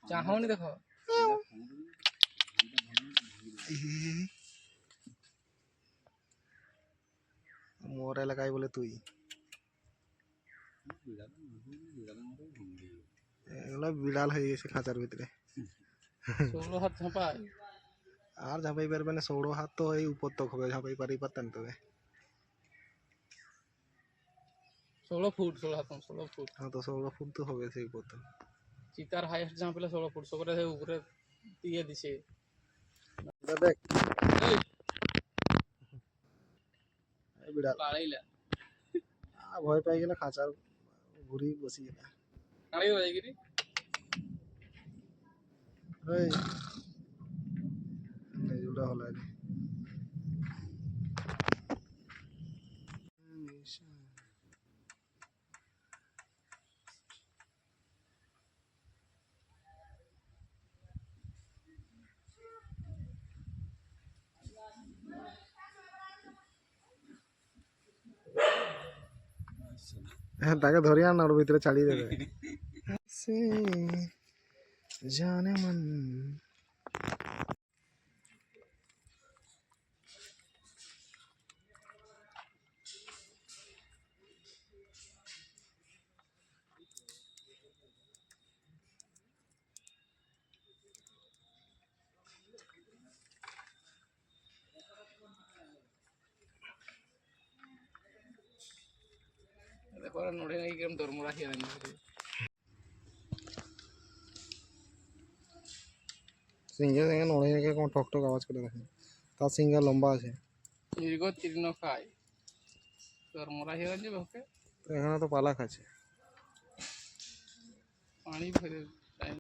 চাহনি দেখো মোর এলাকায় বলে তুই এগুলো বিড়াল হয়ে গেছে খাঁচার ভিতরে 16 হাত ঝাঁপায় আর ঝাঁপাই পারবে না 16 হাত তো এই উপর তক হবে ঝাঁপাই পারি পারতেন তবে 16 ফুট 16 হাত 16 ফুট হ্যাঁ তো 16 ফুট তো হবে সেই উপর তো চিতার হাইয়েস্ট ঝাঁপিলে 16 ফুট সবরে উপরে দিয়ে দিছে দেখ এই বিড়াল পালাইলা ভয় পাই গেলে খাঁচার ঘুরি বসি কাড়ি হয়ে গিরি ওই নেজুটা হলো হ্যাঁ তাকে ধরে আন ওর ভিতরে ছাড়িয়ে দেবে সে জানে মন দেখো নড়ে নাই কিরম দরমরা খেয়ে দেন সিঙ্গে সিঙ্গে নড়ে গিয়ে কোনো ঠক ঠক আওয়াজ করে দেখেন তার সিঙ্গা লম্বা আছে দীর্ঘ তীর্ণ খায় দরমরা খেয়ে যাবে ওকে তো এখানে তো পালা খাচ্ছে পানি ফেলে